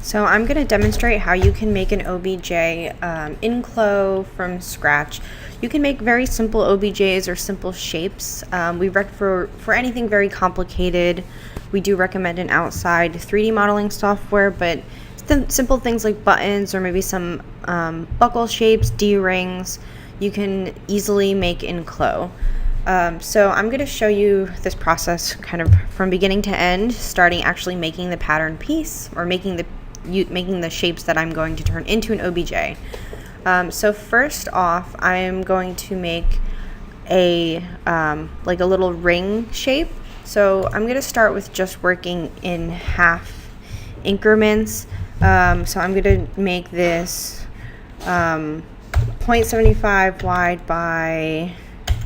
So I'm going to demonstrate how you can make an OBJ in CLO from scratch. You can make very simple OBJs or simple shapes. For anything very complicated, we do recommend an outside 3D modeling software, but simple things like buttons or maybe some buckle shapes, D-rings, you can easily make in CLO. So I'm going to show you this process kind of from beginning to end, starting actually making the pattern piece or making the shapes that I'm going to turn into an OBJ. So first off, I'm going to make a like a little ring shape. So I'm going to start with just working in half increments. So I'm going to make this 0.75 wide by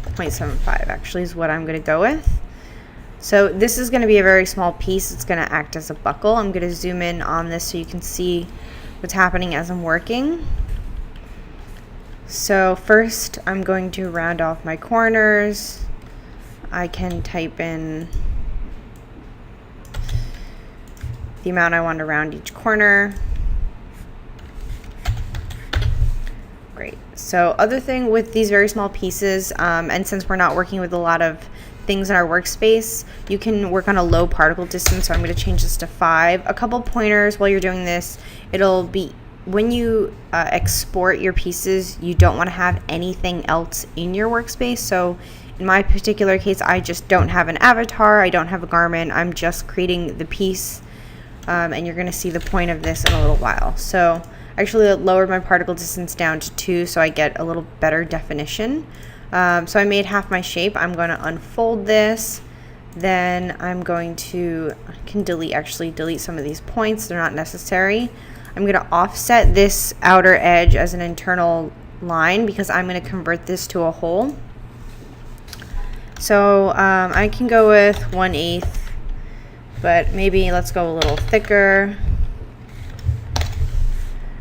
0.75 actually is what I'm going to go with. So this is going to be a very small piece. It's going to act as a buckle. I'm going to zoom in on this so you can see what's happening as I'm working. So first I'm going to round off my corners. I can type in the amount I want to round each corner. Great. So other thing with these very small pieces, and since we're not working with a lot of things in our workspace, you can work on a low particle distance. So I'm going to change this to 5. A couple pointers while you're doing this. It'll be when you export your pieces, you don't want to have anything else in your workspace. So in my particular case, I just don't have an avatar. I don't have a garment. I'm just creating the piece. And you're going to see the point of this in a little while. So actually lowered my particle distance down to 2 so I get a little better definition. So I made half my shape. I'm going to unfold this. Then I'm going to, I can delete some of these points. They're not necessary. I'm going to offset this outer edge as an internal line because I'm going to convert this to a hole. So I can go with 1/8, but maybe let's go a little thicker.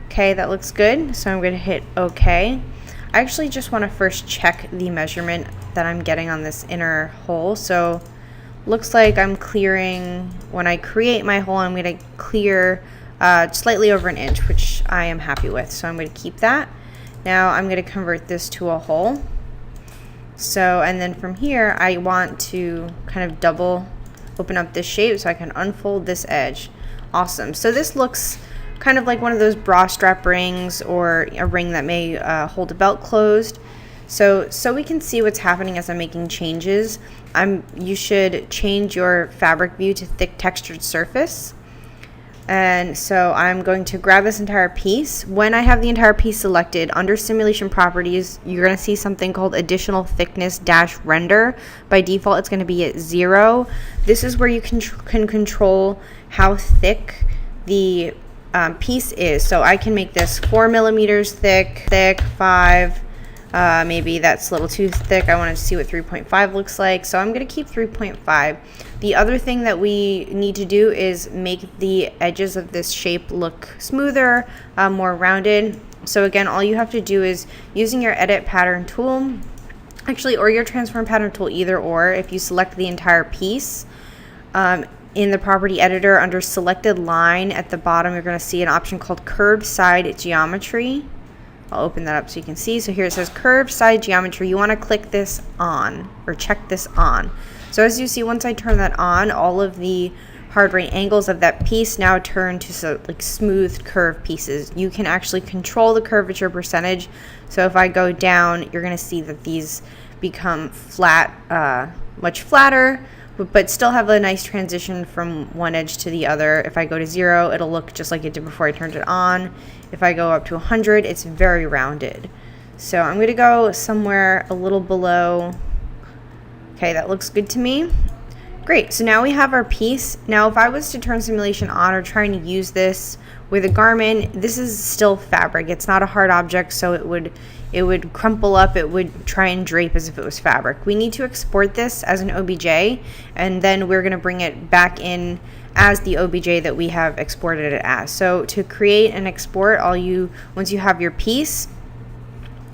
Okay, that looks good. So I'm going to hit OK. I actually just want to first check the measurement that I'm getting on this inner hole. So looks like I'm clearing, when I create my hole, I'm going to clear slightly over 1 inch, which I am happy with. So I'm going to keep that. Now I'm going to convert this to a hole. So, and then from here, I want to kind of double open up this shape so I can unfold this edge. Awesome. So this looks kind of like one of those bra strap rings or a ring that may hold a belt closed. So we can see what's happening as I'm making changes. You should change your fabric view to thick textured surface. And so I'm going to grab this entire piece. When I have the entire piece selected, under simulation properties, you're going to see something called additional thickness dash render. By default, it's going to be at 0. This is where you can control how thick the piece is. So I can make this 4 millimeters thick, 5. Maybe that's a little too thick. I want to see what 3.5 looks like. So I'm going to keep 3.5. The other thing that we need to do is make the edges of this shape look smoother, more rounded. So again, all you have to do is using your edit pattern tool, actually, or your transform pattern tool, either or. If you select the entire piece, in the property editor under selected line at the bottom, you're going to see an option called curved side geometry. I'll open that up so you can see. So here it says curved side geometry. You want to click this on or check this on. So as you see, once I turn that on, all of the hard right angles of that piece now turn to like smooth curved pieces. You can actually control the curvature percentage. So if I go down, you're going to see that these become flat, much flatter, but still have a nice transition from one edge to the other. If I go to 0, it'll look just like it did before I turned it on. If I go up to 100, it's very rounded. So I'm going to go somewhere a little below. Okay, that looks good to me. Great, so now we have our piece. Now if I was to turn simulation on or trying to use this with a garment, this is still fabric. It's not a hard object, so it would crumple up, it would try and drape as if it was fabric. We need to export this as an OBJ, and then we're going to bring it back in as the OBJ that we have exported it as. So to create and export, once you have your piece,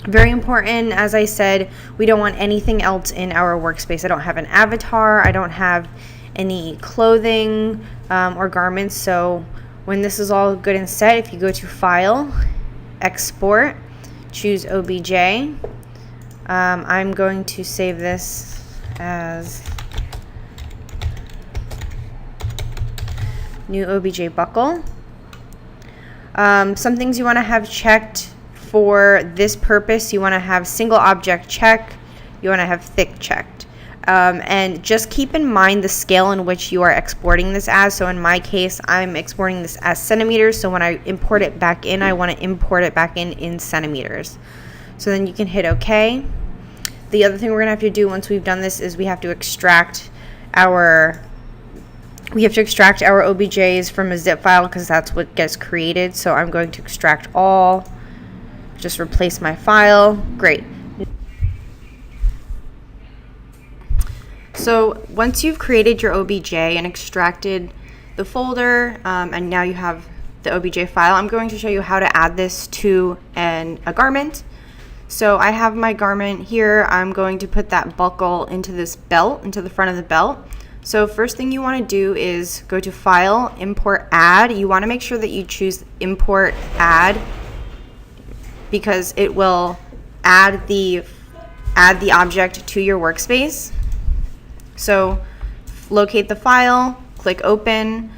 very important, as I said, we don't want anything else in our workspace. I don't have an avatar, I don't have any clothing or garments, so When this is all good and set, if you go to File, Export, choose OBJ. I'm going to save this as new OBJ buckle. Some things you want to have checked for this purpose: you want to have single object check, you want to have thick checked. And just keep in mind the scale in which you are exporting this as. So in my case, I'm exporting this as centimeters. So when I import it back in, I want to import it back in centimeters. So then you can hit OK. The other thing we're going to have to do once we've done this is we have to extract our OBJs from a zip file, because that's what gets created. So I'm going to extract all, just replace my file. Great. So once you've created your OBJ and extracted the folder, and now you have the OBJ file, I'm going to show you how to add this to a garment. So I have my garment here. I'm going to put that buckle into this belt, into the front of the belt. So first thing you want to do is go to File, Import Add. You want to make sure that you choose Import Add, because it will add the object to your workspace. So locate the file, click Open.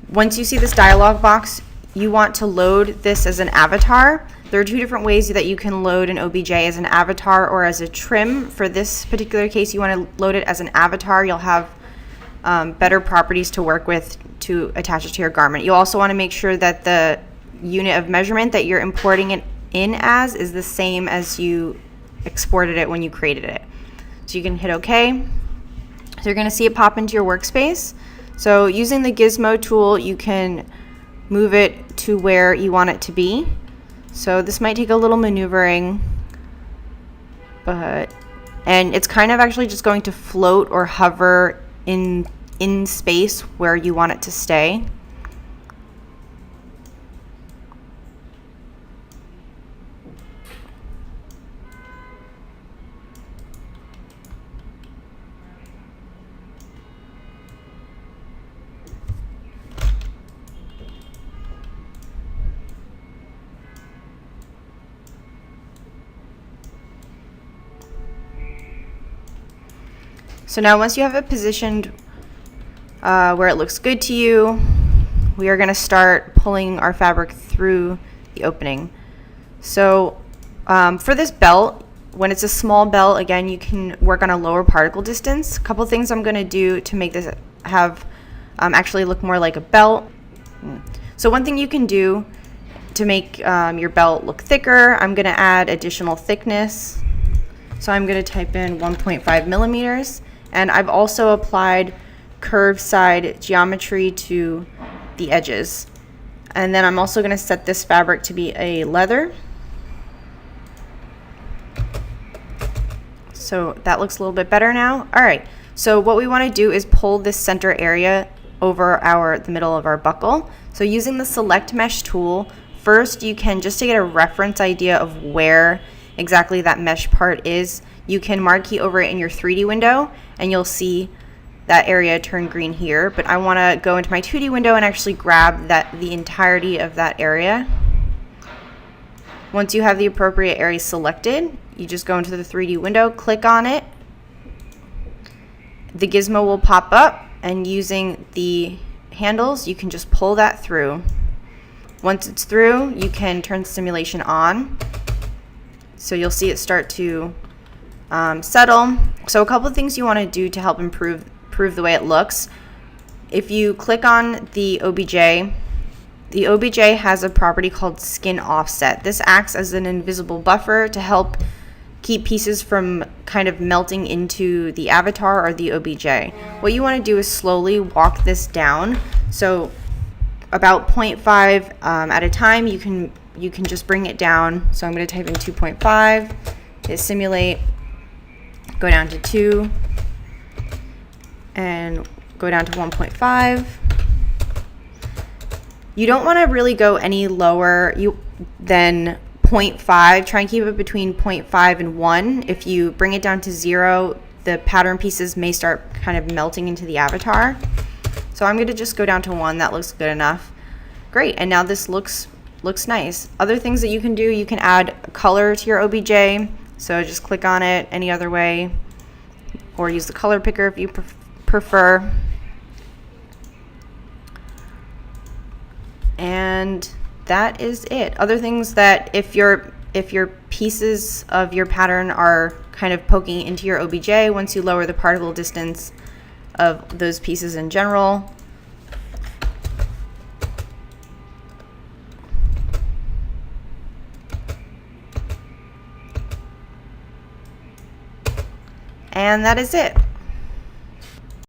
Once you see this dialog box, you want to load this as an avatar. There are two different ways that you can load an OBJ, as an avatar or as a trim. For this particular case, you want to load it as an avatar. You'll have better properties to work with to attach it to your garment. You also want to make sure that the unit of measurement that you're importing it in as is the same as you exported it when you created it. So you can hit OK. So you're going to see it pop into your workspace. So using the gizmo tool, you can move it to where you want it to be. So this might take a little maneuvering, and it's kind of actually just going to float or hover in space where you want it to stay. So now once you have it positioned where it looks good to you, we are going to start pulling our fabric through the opening. So for this belt, when it's a small belt, again, you can work on a lower particle distance. A couple things I'm going to do to make this have actually look more like a belt. So one thing you can do to make your belt look thicker, I'm going to add additional thickness. So I'm going to type in 1.5 millimeters. And I've also applied curved side geometry to the edges. And then I'm also going to set this fabric to be a leather. So that looks a little bit better now. All right, so what we want to do is pull this center area over the middle of our buckle. So using the Select Mesh tool, first you can, just to get a reference idea of where exactly that mesh part is, you can marquee over it in your 3D window, and you'll see that area turn green here. But I want to go into my 2D window and actually grab the entirety of that area. Once you have the appropriate area selected, you just go into the 3D window, click on it. The gizmo will pop up, and using the handles, you can just pull that through. Once it's through, you can turn the simulation on. So you'll see it start to settle. So a couple of things you want to do to help improve the way it looks. If you click on the OBJ has a property called skin offset. This acts as an invisible buffer to help keep pieces from kind of melting into the avatar or the OBJ. What you want to do is slowly walk this down. So about 0.5 at a time, you can just bring it down. So I'm going to type in 2.5, hit simulate, go down to 2, and go down to 1.5. You don't want to really go any lower than 0.5. Try and keep it between 0.5 and 1. If you bring it down to 0, the pattern pieces may start kind of melting into the avatar. So I'm going to just go down to 1. That looks good enough. Great, and now this looks nice. Other things that you can do, you can add color to your OBJ. So just click on it any other way, or use the color picker if you prefer. And that is it. Other things that if your pieces of your pattern are kind of poking into your OBJ, once you lower the particle distance of those pieces in general, and that is it.